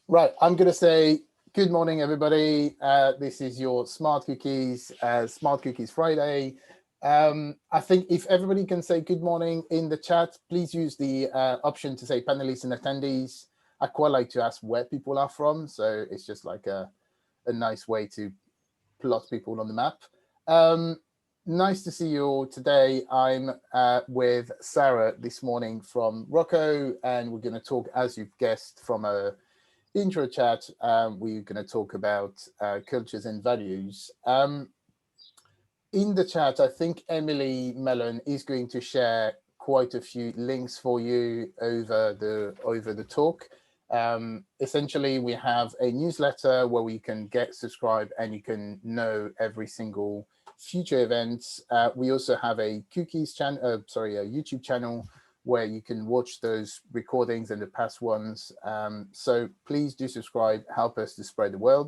Right, I'm going to say good morning, everybody. This is your Smart Cookies Friday. I think if everybody can say good morning in the chat, please use the option to say panelists and attendees. I quite like to ask where people are from, so it's just like a nice way to plot people on the map. Nice to see you all today. I'm with Sarah this morning from Rocko, and we're going to talk, as you've guessed from a intro chat, we're going to talk about cultures and values. In the chat, I think Emily Mellon is going to share quite a few links for you over the talk. Essentially, we have a newsletter where we can get subscribed and you can know every single future events. We also have a cookies channel, a YouTube channel where you can watch those recordings and the past ones. So please do subscribe, help us to spread the word.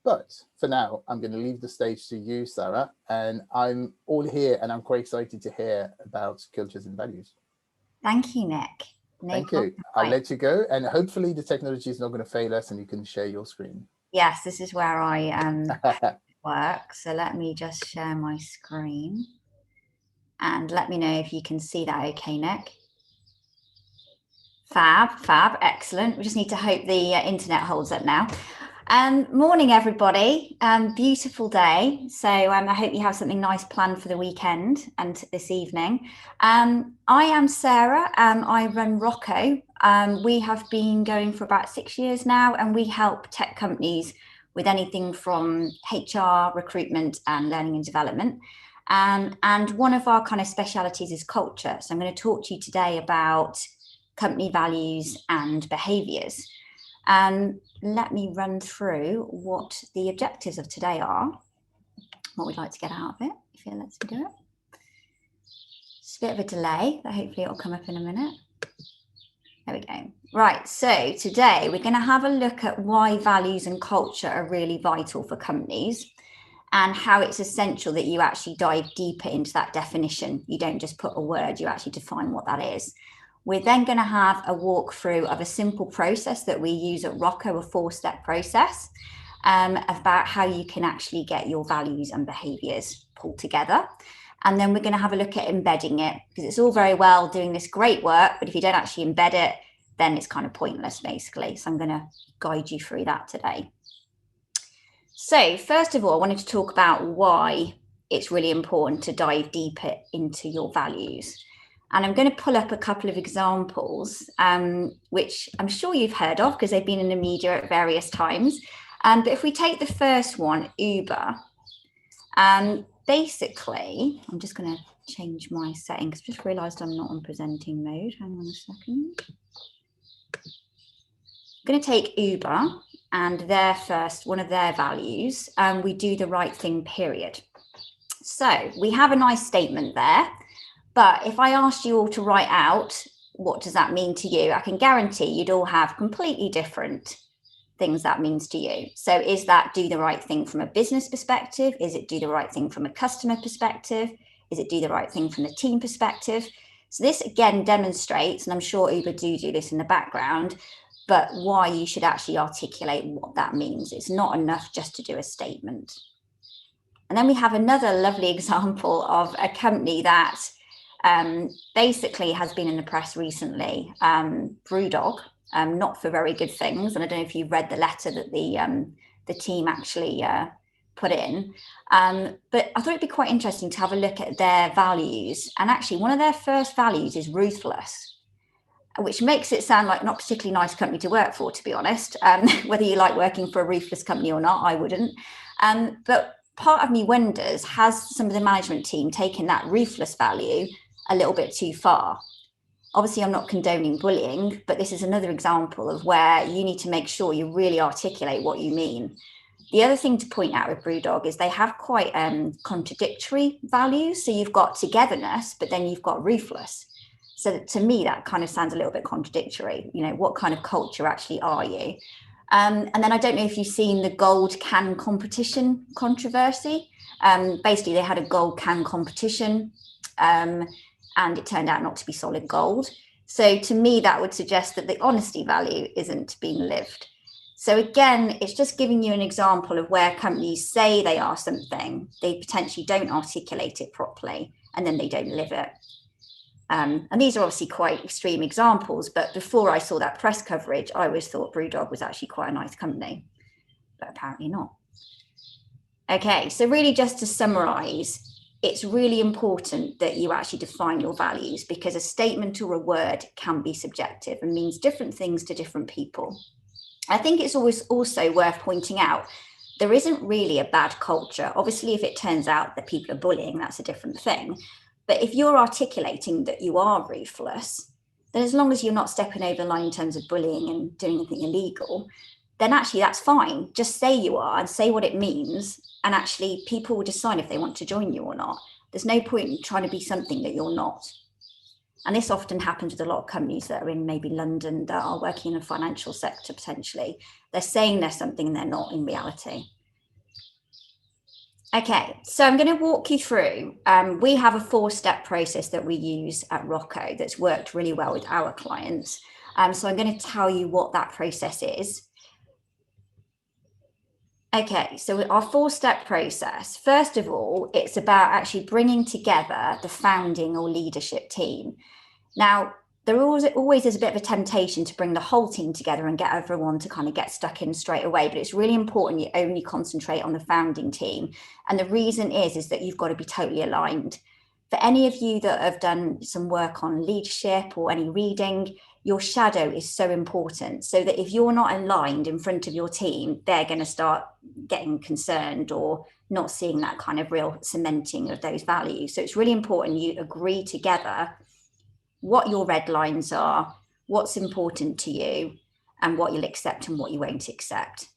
But for now, I'm going to leave the stage to you, Sarah, and I'm all here and I'm quite excited to hear about cultures and values. Thank you, Nick. Thank you. I'll let you go, and hopefully the technology is not going to fail us and you can share your screen. Yes, this is where I work. So let me just share my screen and let me know if you can see that okay, Nick. Fab, excellent. We just need to hope the internet holds up now. Morning, everybody. Beautiful day. So I hope you have something nice planned for the weekend and this evening. I am Sarah. I run Rocko. We have been going for about 6 years now, and we help tech companies with anything from HR, recruitment, and learning and development. And one of our kind of specialities is culture. So I'm going to talk to you today about company values and behaviours. Let me run through what the objectives of today are, what we'd like to get out of it, if it lets me do it. It's a bit of a delay, but hopefully it'll come up in a minute. There we go. Right, so today we're going to have a look at why values and culture are really vital for companies and how it's essential that you actually dive deeper into that definition. You don't just put a word, you actually define what that is. We're then going to have a walkthrough of a simple process that we use at Rocko, a 4-step process, about how you can actually get your values and behaviours pulled together. And then we're going to have a look at embedding it, because it's all very well doing this great work, but if you don't actually embed it, then it's kind of pointless, basically. So I'm going to guide you through that today. So first of all, I wanted to talk about why it's really important to dive deeper into your values. And I'm going to pull up a couple of examples, which I'm sure you've heard of because they've been in the media at various times. But if we take the first one, Uber, basically, I'm just going to change my settings. Just realised I'm not on presenting mode. Hang on a second. I'm going to take Uber and one of their values, we do the right thing, period. So we have a nice statement there. But if I asked you all to write out, what does that mean to you? I can guarantee you'd all have completely different things that means to you. So is that do the right thing from a business perspective? Is it do the right thing from a customer perspective? Is it do the right thing from the team perspective? So this again demonstrates, and I'm sure Uber do this in the background, but why you should actually articulate what that means. It's not enough just to do a statement. And then we have another lovely example of a company that basically has been in the press recently, Brewdog, not for very good things. And I don't know if you've read the letter that the team actually put in. But I thought it'd be quite interesting to have a look at their values. And actually, one of their first values is ruthless, which makes it sound like not a particularly nice company to work for, to be honest. Whether you like working for a ruthless company or not, I wouldn't. But part of me wonders, has some of the management team taken that ruthless value a little bit too far? Obviously, I'm not condoning bullying, but this is another example of where you need to make sure you really articulate what you mean. The other thing to point out with Brewdog is they have quite contradictory values. So you've got togetherness, but then you've got ruthless. So to me, that kind of sounds a little bit contradictory. You know, what kind of culture actually are you? And then I don't know if you've seen the gold can competition controversy. Basically, they had a gold can competition. And it turned out not to be solid gold. So to me, that would suggest that the honesty value isn't being lived. So again, it's just giving you an example of where companies say they are something, they potentially don't articulate it properly, and then they don't live it. And these are obviously quite extreme examples, but before I saw that press coverage, I always thought Brewdog was actually quite a nice company, but apparently not. Okay, so really just to summarize, it's really important that you actually define your values, because a statement or a word can be subjective and means different things to different people. I think it's always also worth pointing out there isn't really a bad culture. Obviously, if it turns out that people are bullying, that's a different thing. But if you're articulating that you are ruthless, then as long as you're not stepping over the line in terms of bullying and doing anything illegal, then actually that's fine. Just say you are and say what it means. And actually people will decide if they want to join you or not. There's no point in trying to be something that you're not. And this often happens with a lot of companies that are in maybe London that are working in a financial sector potentially. They're saying they're something and they're not in reality. Okay, so I'm going to walk you through. We have a 4-step process that we use at Rocko that's worked really well with our clients. So I'm going to tell you what that process is. Okay, so our 4-step process, first of all, it's about actually bringing together the founding or leadership team. Now, there always is a bit of a temptation to bring the whole team together and get everyone to kind of get stuck in straight away, but it's really important you only concentrate on the founding team. And the reason is that you've got to be totally aligned. For any of you that have done some work on leadership or any reading, your shadow is so important, so that if you're not aligned in front of your team, they're going to start getting concerned or not seeing that kind of real cementing of those values. So it's really important you agree together what your red lines are, what's important to you, and what you'll accept and what you won't accept.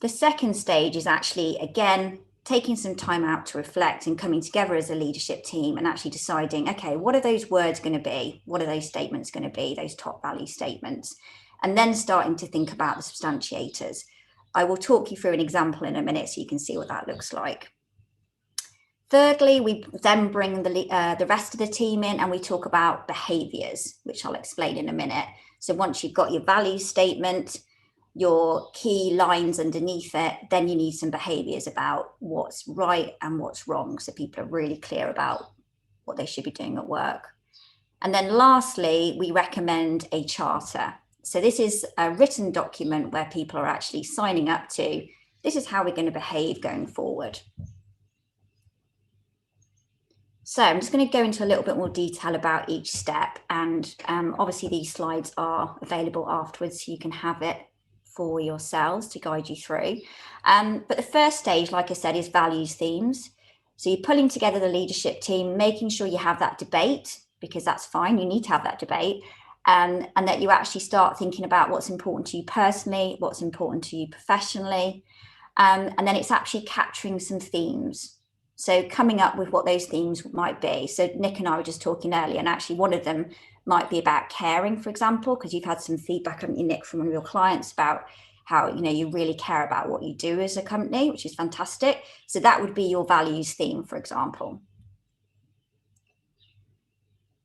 The second stage is actually, again, taking some time out to reflect and coming together as a leadership team and actually deciding, okay, what are those words going to be? What are those statements going to be, those top value statements? And then starting to think about the substantiators. I will talk you through an example in a minute so you can see what that looks like. Thirdly, we then bring the rest of the team in and we talk about behaviours, which I'll explain in a minute. So once you've got your value statement, your key lines underneath it, then you need some behaviours about what's right and what's wrong, so people are really clear about what they should be doing at work. And then lastly, we recommend a charter. So this is a written document where people are actually signing up to, this is how we're going to behave going forward. So I'm just going to go into a little bit more detail about each step, and obviously these slides are available afterwards so you can have it for yourselves to guide you through. But the first stage, like I said, is values themes. So you're pulling together the leadership team, making sure you have that debate, because that's fine, you need to have that debate, and that you actually start thinking about what's important to you personally, what's important to you professionally, and then it's actually capturing some themes. So coming up with what those themes might be. So Nick and I were just talking earlier, and actually one of them might be about caring, for example, because you've had some feedback, haven't you, Nick, from one of your clients about how, you know, you really care about what you do as a company, which is fantastic. So that would be your values theme, for example.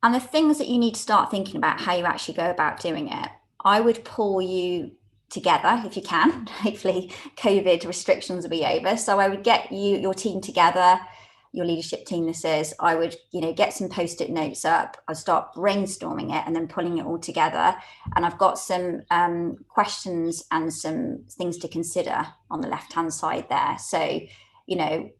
And the things that you need to start thinking about how you actually go about doing it, I would pull you together if you can. Hopefully COVID restrictions will be over. So I would get your team together, your leadership team, this is, I would, you know, get some post-it notes up. I'd start brainstorming it and then pulling it all together. And I've got some questions and some things to consider on the left-hand side there. So, you know,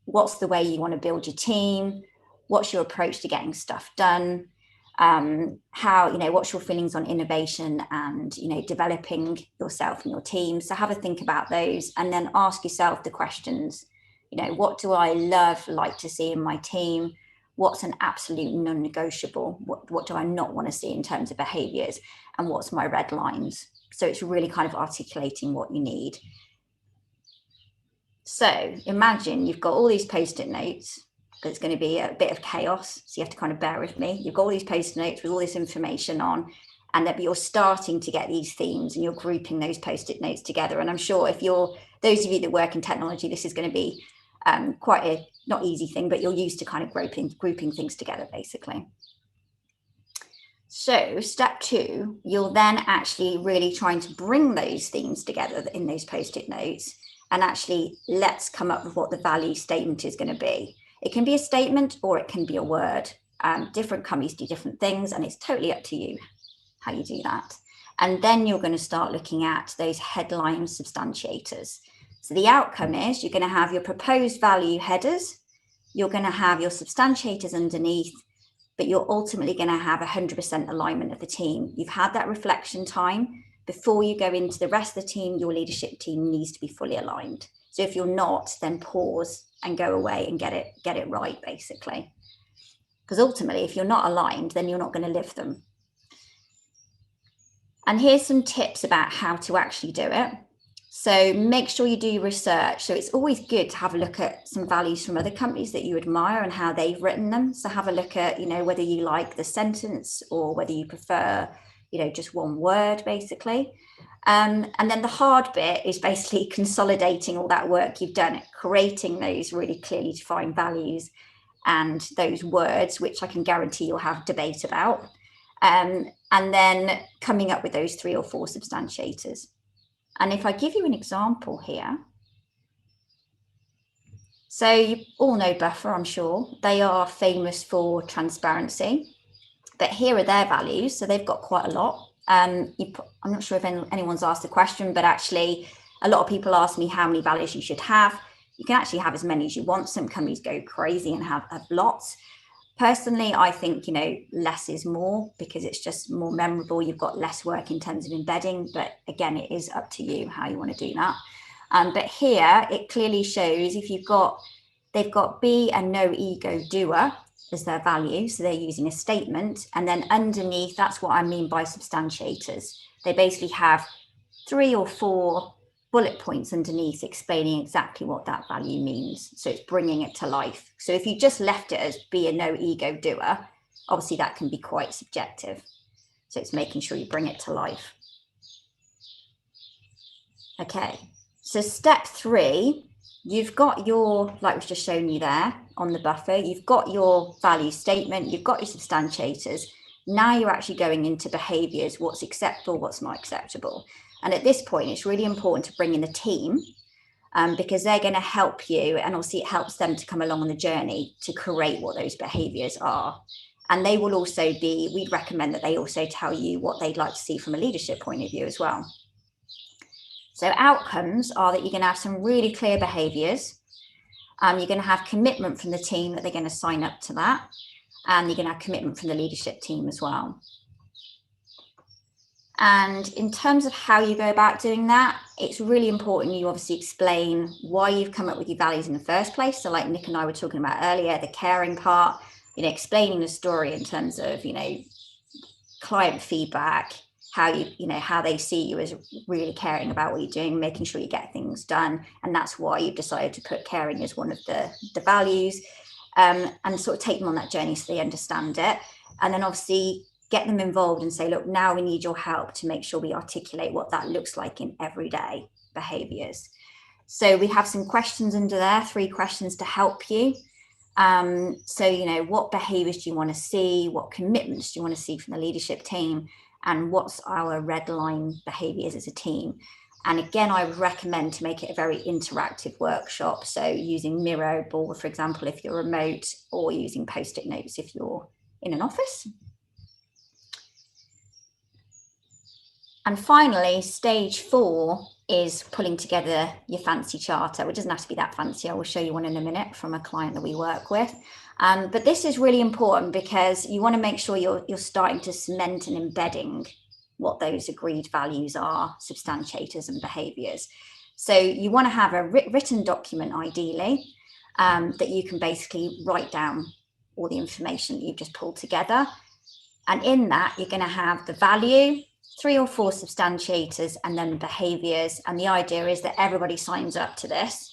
what's the way you want to build your team? What's your approach to getting stuff done? How, you know, what's your feelings on innovation and, you know, developing yourself and your team? So have a think about those and then ask yourself the questions, you know, what do I like to see in my team? What's an absolute non-negotiable? What do I not want to see in terms of behaviours? And what's my red lines? So it's really kind of articulating what you need. So imagine you've got all these post-it notes. There's going to be a bit of chaos, so you have to kind of bear with me. You've got all these post-it notes with all this information on, and that you're starting to get these themes and you're grouping those post-it notes together. And I'm sure if you're, those of you that work in technology, this is going to be quite a not easy thing, but you're used to kind of grouping things together, basically. So step 2, you're then actually really trying to bring those themes together in those post-it notes, and actually let's come up with what the value statement is going to be. It can be a statement or it can be a word. Different companies do different things, and it's totally up to you how you do that. And then you're going to start looking at those headline substantiators. So the outcome is you're going to have your proposed value headers, you're going to have your substantiators underneath, but you're ultimately going to have 100% alignment of the team. You've had that reflection time. Before you go into the rest of the team, your leadership team needs to be fully aligned. So if you're not, then pause and go away and get it right, basically. Because ultimately, if you're not aligned, then you're not going to live them. And here's some tips about how to actually do it. So make sure you do your research. So it's always good to have a look at some values from other companies that you admire and how they've written them. So have a look at, whether you like the sentence or whether you prefer, just one word, basically. And then the hard bit is basically consolidating all that work you've done, creating those really clearly defined values and those words, which I can guarantee you'll have debate about. And then coming up with those 3 or 4 substantiators. And if I give you an example here, so you all know Buffer, I'm sure. They are famous for transparency, but here are their values. So they've got quite a lot. I'm not sure if anyone's asked the question, but actually a lot of people ask me how many values you should have. You can actually have as many as you want. Some companies go crazy and have lots. Personally, I think, less is more because it's just more memorable. You've got less work in terms of embedding, but again, it is up to you how you want to do that. But here it clearly shows they've got be and no ego doer as their value. So they're using a statement, and then underneath, that's what I mean by substantiators. They basically have 3 or 4 bullet points underneath explaining exactly what that value means. So it's bringing it to life. So if you just left it as be a no ego doer, obviously that can be quite subjective. So it's making sure you bring it to life. Okay, so step 3, you've got your, like we've just shown you there on the buffer, you've got your value statement, you've got your substantiators. Now you're actually going into behaviours, what's acceptable, what's not acceptable. And at this point, it's really important to bring in the team because they're going to help you. And obviously it helps them to come along on the journey to create what those behaviours are. And they will also we'd recommend that they also tell you what they'd like to see from a leadership point of view as well. So outcomes are that you're going to have some really clear behaviours. You're going to have commitment from the team that they're going to sign up to that. And you're going to have commitment from the leadership team as well. And in terms of how you go about doing that, it's really important you obviously explain why you've come up with your values in the first place. So like Nick and I were talking about earlier, the caring part, explaining the story in terms of, client feedback, how they see you as really caring about what you're doing, making sure you get things done. And that's why you've decided to put caring as one of the values, and sort of take them on that journey so they understand it. And then obviously get them involved and say, look, now we need your help to make sure we articulate what that looks like in everyday behaviours. So we have some questions under there, 3 questions to help you. So, what behaviours do you want to see? What commitments do you want to see from the leadership team? And what's our red line behaviours as a team? And again, I would recommend to make it a very interactive workshop. So using Miro board, for example, if you're remote, or using post-it notes if you're in an office. And finally, stage 4 is pulling together your fancy charter, which doesn't have to be that fancy. I will show you one in a minute from a client that we work with. But this is really important because you want to make sure you're starting to cement and embedding what those agreed values are, substantiators and behaviours. So you want to have a written document, ideally, that you can basically write down all the information that you've just pulled together. And in that, you're going to have the value, 3 or 4 substantiators, and then behaviours. And the idea is that everybody signs up to this.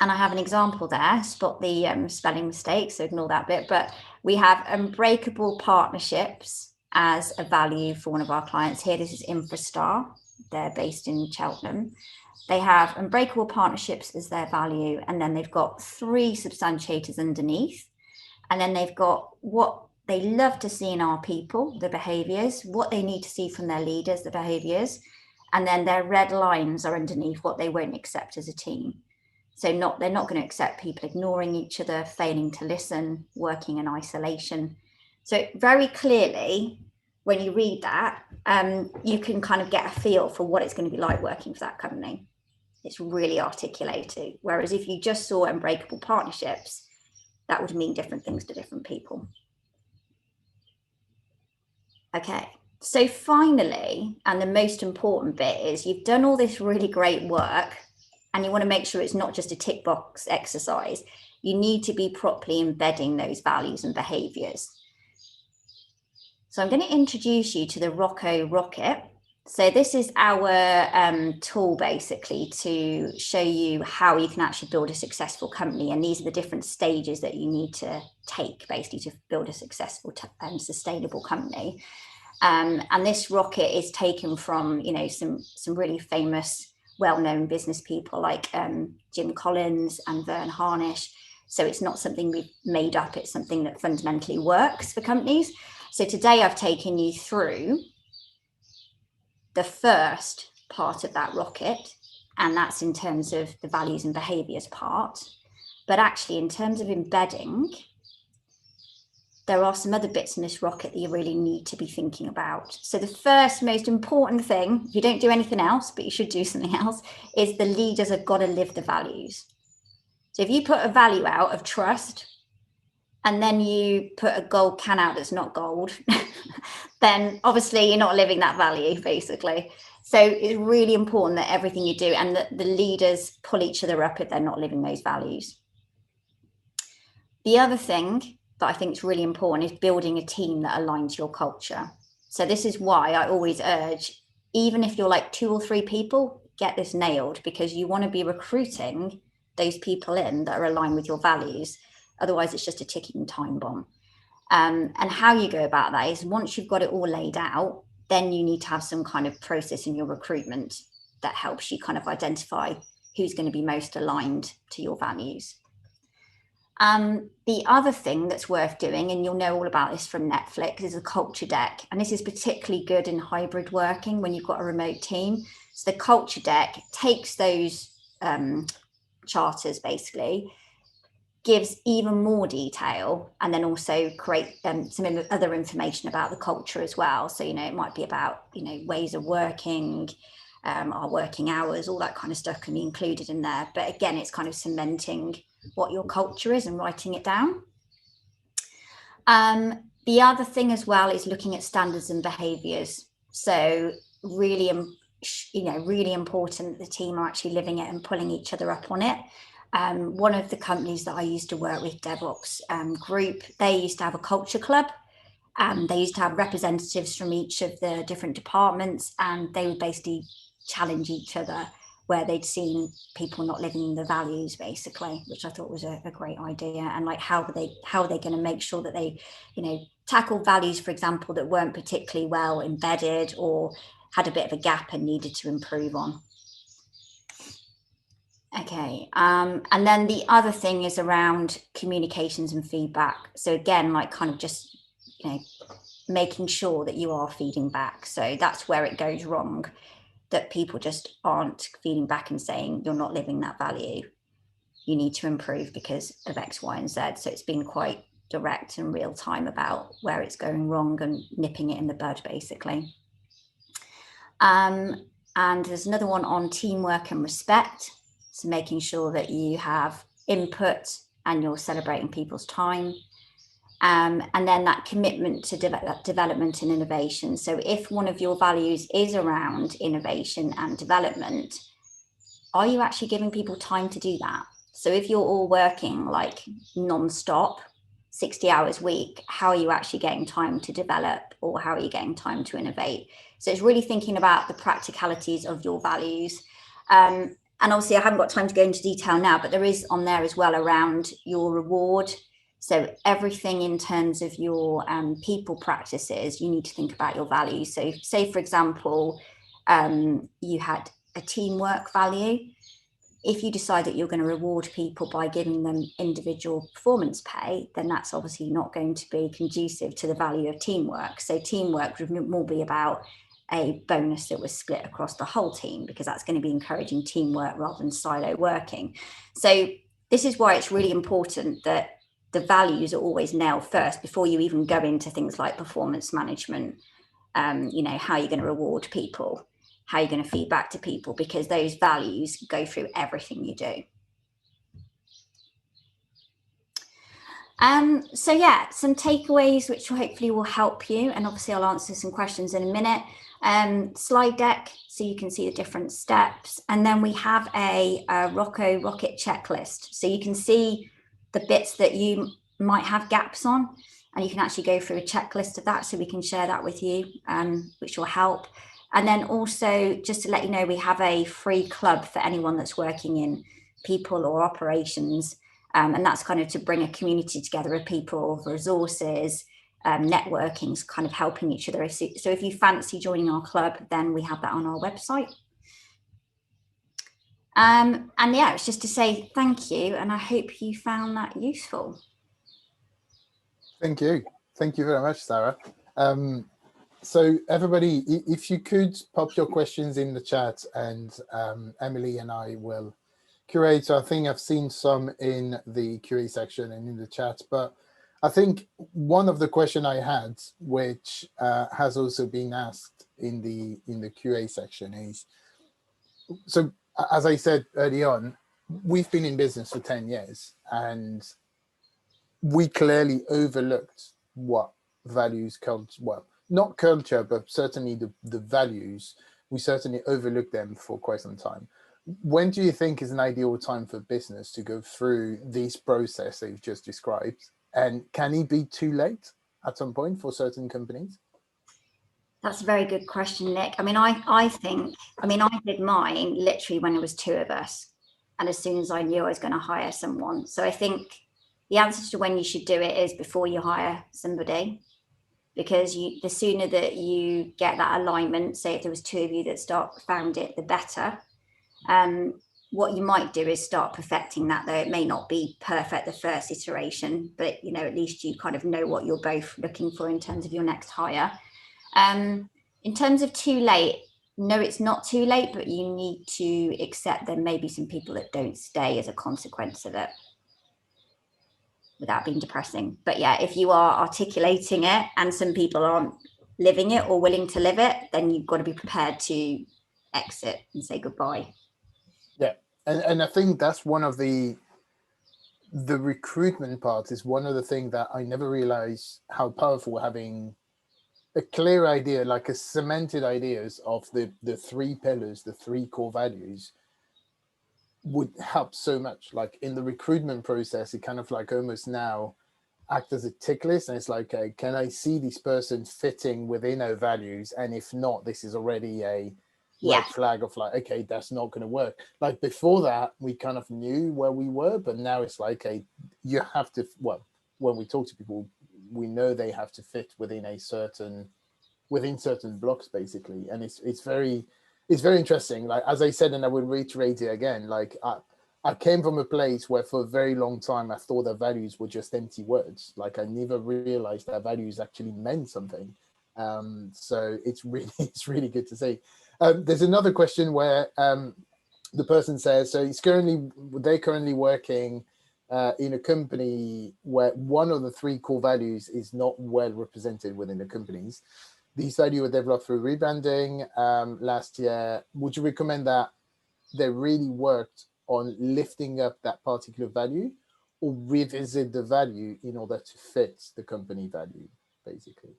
And I have an example there, spot the spelling mistake, so ignore that bit. But we have unbreakable partnerships as a value for one of our clients here. This is Infrastar. They're based in Cheltenham. They have unbreakable partnerships as their value. And then they've got 3 substantiators underneath. And then they've got what they love to see in our people, the behaviours, what they need to see from their leaders, the behaviours, and then their red lines are underneath what they won't accept as a team. So they're not going to accept people ignoring each other, failing to listen, working in isolation. So very clearly, when you read that, you can kind of get a feel for what it's going to be like working for that company. It's really articulated. Whereas if you just saw unbreakable partnerships, that would mean different things to different people. Okay, so finally, and the most important bit is you've done all this really great work and you want to make sure it's not just a tick box exercise. You need to be properly embedding those values and behaviours. So I'm going to introduce you to the Rocko Rocket. So this is our tool basically to show you how you can actually build a successful company. And these are the different stages that you need to take basically to build a successful and sustainable company. And this rocket is taken from, you know, some really famous, well-known business people like Jim Collins and Verne Harnish. So it's not something we've made up. It's something that fundamentally works for companies. So today I've taken you through the first part of that rocket, and that's in terms of the values and behaviours part. But actually, in terms of embedding, there are some other bits in this rocket that you really need to be thinking about. So the first most important thing, if you don't do anything else, but you should do something else, is the leaders have got to live the values. So if you put a value out of trust, and then you put a gold can out that's not gold, then obviously you're not living that value, basically. So it's really important that everything you do and that the leaders pull each other up if they're not living those values. The other thing that I think is really important is building a team that aligns to your culture. So this is why I always urge, even if you're like 2 or 3 people, get this nailed, because you want to be recruiting those people in that are aligned with your values. Otherwise, it's just a ticking time bomb. And how you go about that is once you've got it all laid out, then you need to have some kind of process in your recruitment that helps you kind of identify who's going to be most aligned to your values. The other thing that's worth doing, and you'll know all about this from Netflix, is a culture deck. And this is particularly good in hybrid working when you've got a remote team. So the culture deck takes those charters basically, gives even more detail, and then also create some other information about the culture as well. So, you know, it might be about, you know, ways of working, our working hours, all that kind of stuff can be included in there. But again, it's kind of cementing what your culture is and writing it down. The other thing as well is looking at standards and behaviours. So really, you know, really important that the team are actually living it and pulling each other up on it. One of the companies that I used to work with, DevOps Group, they used to have a culture club. They used to have representatives from each of the different departments, and they would basically challenge each other where they'd seen people not living the values, basically, which I thought was a great idea. And like, how are they going to make sure that they, you know, tackle values, for example, that weren't particularly well embedded or had a bit of a gap and needed to improve on. Okay, and then the other thing is around communications and feedback. So again, like kind of just, you know, making sure that you are feeding back. So that's where it goes wrong, that people just aren't feeding back and saying, you're not living that value. You need to improve because of X, Y, and Z. So it's been quite direct and real time about where it's going wrong and nipping it in the bud, basically. And there's another one on teamwork and respect. So making sure that you have input and you're celebrating people's time. And then that commitment to development and innovation. So if one of your values is around innovation and development, are you actually giving people time to do that? So if you're all working like non-stop, 60 hours a week, how are you actually getting time to develop, or how are you getting time to innovate? So it's really thinking about the practicalities of your values. And obviously I haven't got time to go into detail now, but there is on there as well around your reward. So everything in terms of your people practices, you need to think about your values. So say, for example, you had a teamwork value. if you decide that you're going to reward people by giving them individual performance pay, then that's obviously not going to be conducive to the value of teamwork. So teamwork would more be about a bonus that was split across the whole team, because that's going to be encouraging teamwork rather than silo working. So this is why it's really important that the values are always nailed first before you even go into things like performance management. You know, how you're going to reward people, how you're going to feed back to people, because those values go through everything you do. So yeah, some takeaways which hopefully will help you, and obviously I'll answer some questions in a minute. Slide deck so you can see the different steps, and then we have a Rocko rocket checklist, so you can see the bits that you might have gaps on, and you can actually go through a checklist of that, so we can share that with you, which will help. And then also, just to let you know, we have a free club for anyone that's working in people or operations. And that's kind of to bring a community together of people, resources, networking, kind of helping each other. So if you fancy joining our club, then we have that on our website. And yeah, it's just to say thank you, and I hope you found that useful. Thank you. Thank you very much, Sarah. So everybody, if you could pop your questions in the chat, and Emily and I will curate. So I think I've seen some in the QA section and in the chat, but I think one of the question I had, which has also been asked in the QA section, is, so as I said early on, we've been in business for 10 years, and we clearly overlooked what values, culture, well, not culture, but certainly the values, we certainly overlooked them for quite some time. When do you think is an ideal time for business to go through this process that you've just described? And can it be too late at some point for certain companies? That's a very good question, Nick. I mean, I think, I mean, I did mine literally when there was 2 of us, and as soon as I knew I was going to hire someone. So I think the answer to when you should do it is before you hire somebody, because the sooner that you get that alignment, say if there was 2 of you that found it, the better. What you might do is start perfecting that, though it may not be perfect the first iteration, but you know, at least you kind of know what you're both looking for in terms of your next hire. In terms of too late, no, it's not too late, but you need to accept there may be some people that don't stay as a consequence of it, without being depressing. But yeah, if you are articulating it and some people aren't living it or willing to live it, then you've got to be prepared to exit and say goodbye. Yeah, and I think that's one of the recruitment part is one of the things that I never realized how powerful having a clear idea, like a cemented ideas of the 3 pillars, the 3 core values, would help so much. Like in the recruitment process, it kind of like almost now act as a tick list, and it's like, okay, can I see this person fitting within our values? And if not, this is already a red flag of like, okay, that's not going to work. Like before that, we kind of knew where we were, but now it's like, hey, you have to, well, when we talk to people, we know they have to fit within certain blocks, basically. And it's very interesting. Like, as I said, and I will reiterate it again, like I came from a place where for a very long time I thought that values were just empty words. Like I never realized that values actually meant something. So it's really good to see. There's another question where the person says, so they're currently working in a company where one of the 3 core values is not well represented within the companies. These values were developed through rebranding last year. Would you recommend that they really worked on lifting up that particular value, or revisit the value in order to fit the company value, basically?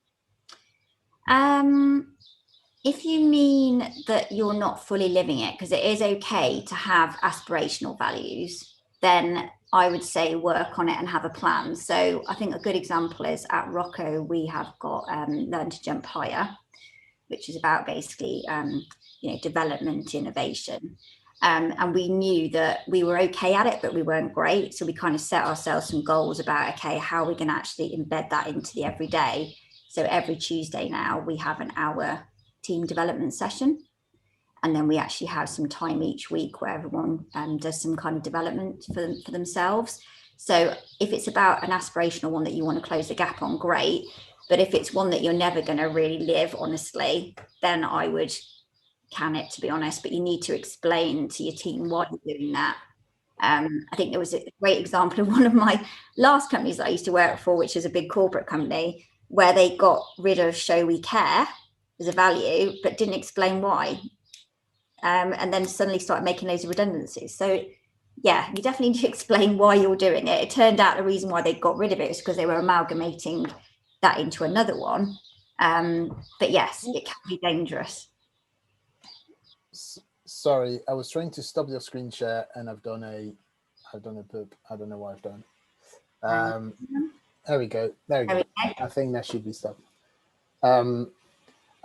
If you mean that you're not fully living it, because it is okay to have aspirational values, then I would say work on it and have a plan. So I think a good example is at Rocko, we have got Learn to Jump Higher, which is about basically development, innovation. And we knew that we were okay at it, but we weren't great. So we kind of set ourselves some goals about, okay, how are we can actually embed that into the everyday? So every Tuesday now we have an hour team development session. And then we actually have some time each week where everyone does some kind of development for themselves. So if it's about an aspirational one that you want to close the gap on, great. But if it's one that you're never going to really live, honestly, then I would can it, to be honest. But you need to explain to your team why you're doing that. I think there was a great example of one of my last companies that I used to work for, which is a big corporate company, where they got rid of show we care as a value, but didn't explain why. And then suddenly started making loads of redundancies. So yeah, you definitely need to explain why you're doing it. It turned out the reason why they got rid of it was because they were amalgamating that into another one. But yes, it can be dangerous. Sorry, I was trying to stop your screen share and I've done a poop. I don't know what I've done. There we go. There we go. I think that should be stopped.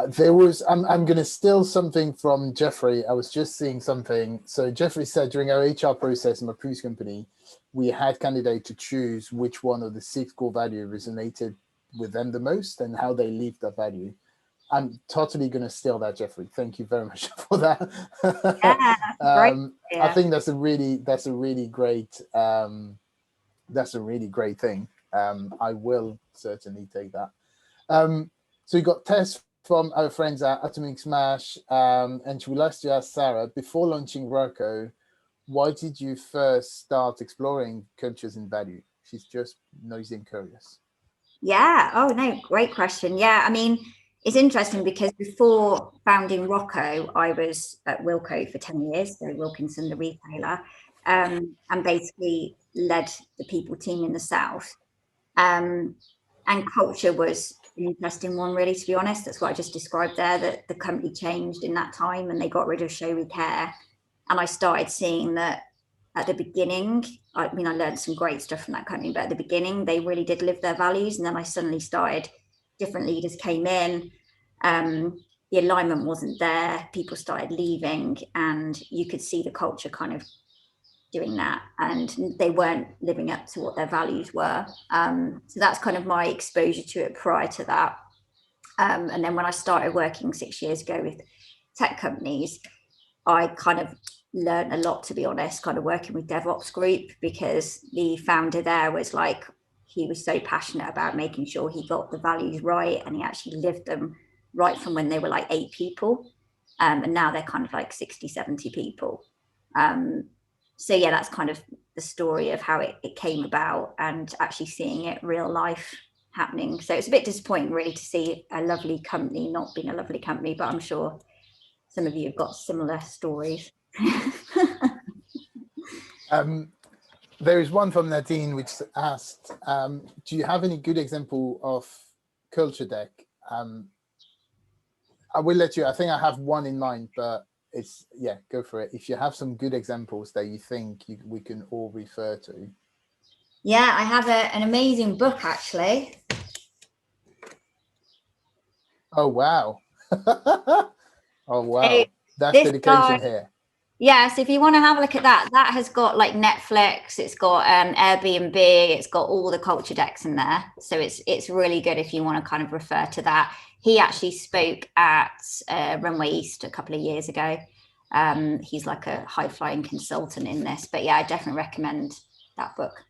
There was, I'm going to steal something from Jeffrey. I was just seeing something. So Jeffrey said during our HR process in my previous company, we had candidates to choose which one of the 6 core values resonated with them the most and how they lived that value. I'm totally going to steal that, Jeffrey. Thank you very much for that. Yeah, great. I think that's a really great thing. I will certainly take that. So we got Tess from our friends at Atomic Smash, and she would like to ask Sarah, before launching Rocko, why did you first start exploring cultures and value? She's just nosy and curious. Yeah. Oh no, great question. Yeah, I mean, it's interesting because before founding Rocko, I was at Wilko for 10 years, so Wilkinson, the retailer, and basically led the people team in the South. And culture was an interesting one, really, to be honest. That's what I just described there, that the company changed in that time and they got rid of show we care. And I started seeing that at the beginning, I mean, I learned some great stuff from that company, but at the beginning, they really did live their values. And then I suddenly started, different leaders came in, the alignment wasn't there, people started leaving, and you could see the culture kind of doing that, and they weren't living up to what their values were. So that's kind of my exposure to it prior to that. And then when I started working 6 years ago with tech companies, I kind of learned a lot, to be honest, kind of working with DevOps group, because the founder there was like, he was so passionate about making sure he got the values right, and he actually lived them right from when they were like 8 people. And now they're kind of like 60, 70 people. So yeah, that's kind of the story of how it came about, and actually seeing it real life happening. So it's a bit disappointing, really, to see a lovely company not being a lovely company, but I'm sure some of you have got similar stories. There is one from Nadine which asked, do you have any good example of culture deck? I will let you, I think I have one in mind, but it's, yeah, go for it. If you have some good examples that you think we can all refer to. Yeah, I have an amazing book, actually. Oh, wow. Oh, wow. That's dedication here. Yes, if you want to have a look at that, that has got like Netflix, it's got Airbnb, it's got all the culture decks in there. So it's really good if you want to kind of refer to that. He actually spoke at Runway East a couple of years ago. He's like a high-flying consultant in this. But yeah, I definitely recommend that book.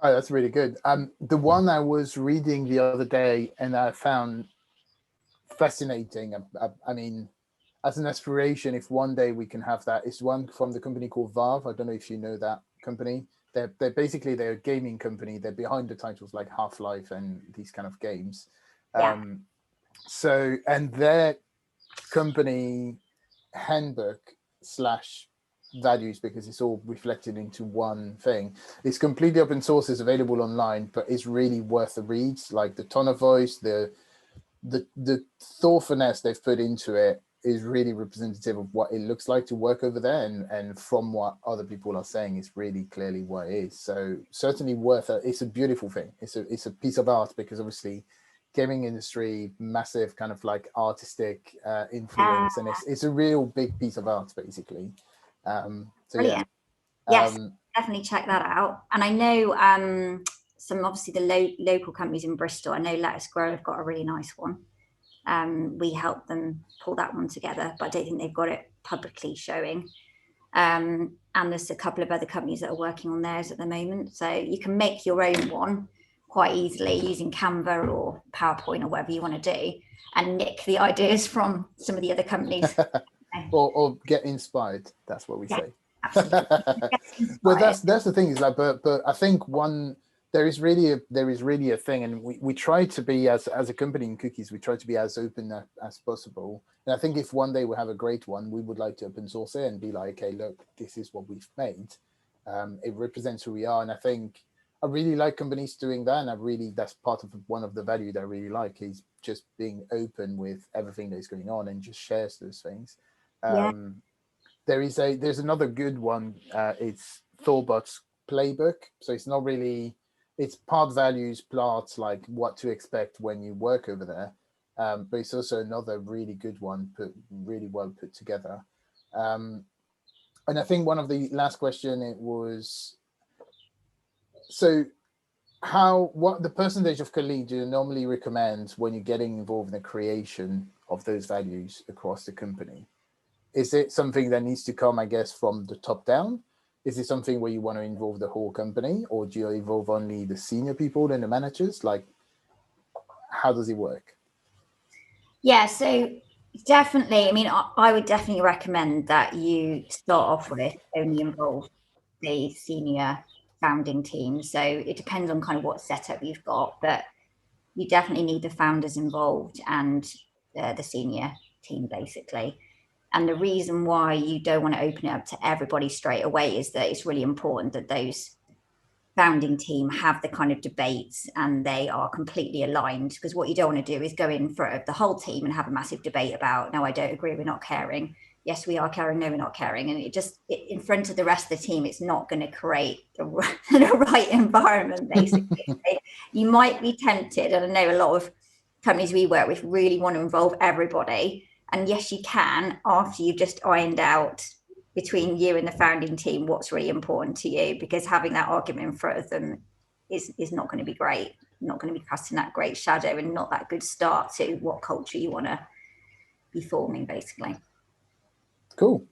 Oh, that's really good. The one I was reading the other day and I found fascinating. I mean, as an aspiration, if one day we can have that, is one from the company called Valve. I don't know if you know that company. They're basically, they're a gaming company. They're behind the titles like Half-Life and these kind of games. Yeah. So, and their company handbook / values, because it's all reflected into one thing. It's completely open source, is available online, but it's really worth the reads. Like the tone of voice, the thoughtfulness they've put into it is really representative of what it looks like to work over there, and from what other people are saying, is really clearly what it is. So certainly worth it. It's a beautiful thing. It's a piece of art, because obviously gaming industry, massive kind of like artistic influence, and it's a real big piece of art, basically. So brilliant. Yeah. Yes, definitely check that out. And I know some, obviously, the local companies in Bristol. I know Let Us Grow have got a really nice one. We helped them pull that one together, but I don't think they've got it publicly showing. And there's a couple of other companies that are working on theirs at the moment. So you can make your own one quite easily using Canva or PowerPoint or whatever you want to do, and nick the ideas from some of the other companies. or get inspired. That's what we say. Absolutely. Well, that's the thing, is like, but I think there is really a thing, and we try to be, as a company in Cookies, we try to be as open as possible. And I think if one day we have a great one, we would like to open source it and be like, okay, look, this is what we've made. It represents who we are. And I think I really like companies doing that. And that's part of one of the value that I really like, is just being open with everything that is going on and just shares those things. Yeah. There's another good one. It's Thorbot's playbook. So it's not really, it's part values, part like what to expect when you work over there. But it's also another really good one, really well put together. And I think one of the last question, it was, so what the percentage of colleagues do you normally recommend when you're getting involved in the creation of those values across the company? Is it something that needs to come, I guess, from the top down? Is it something where you want to involve the whole company, or do you involve only the senior people and the managers? Like, how does it work? Yeah, so definitely, I mean, I would definitely recommend that you start off with only involve the senior founding team. So it depends on kind of what setup you've got, but you definitely need the founders involved and the senior team, basically. And the reason why you don't want to open it up to everybody straight away is that it's really important that those founding team have the kind of debates and they are completely aligned, because what you don't want to do is go in for the whole team and have a massive debate about, no, I don't agree, we're not caring, yes we are caring, no we're not caring, and in front of the rest of the team, it's not going to create the right environment, basically. You might be tempted, and I know a lot of companies we work with really want to involve everybody, and yes you can, after you've just ironed out between you and the founding team what's really important to you, because having that argument in front of them is not going to be great, not going to be casting that great shadow, and not that good start to what culture you want to be forming, basically. Cool.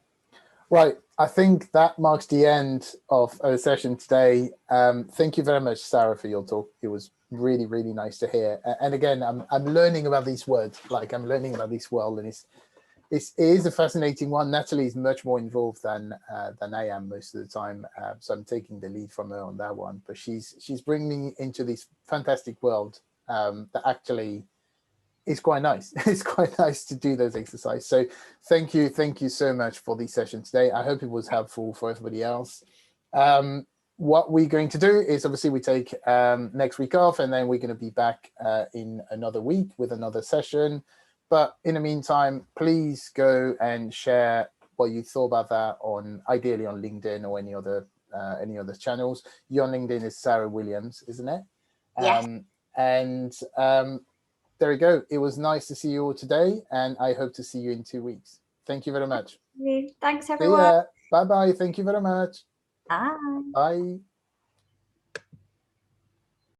Right, I think that marks the end of our session today. Thank you very much, Sarah, for your talk. It was really, really nice to hear. And again, I'm learning about these words, like I'm learning about this world, and it is a fascinating one. Natalie is much more involved than I am most of the time, so I'm taking the lead from her on that one. But she's bringing me into this fantastic world that actually is quite nice. It's quite nice to do those exercises. So thank you so much for this session today. I hope it was helpful for everybody else. What we're going to do is, obviously we take next week off, and then we're going to be back in another week with another session. But in the meantime, please go and share what you thought about that ideally on LinkedIn or any other channels. You on LinkedIn is Sarah Williams, isn't it? Yes. And there we go. It was nice to see you all today, and I hope to see you in 2 weeks. Thank you very much. Thanks, See everyone. ya. Bye-bye. Thank you very much. Bye. Bye.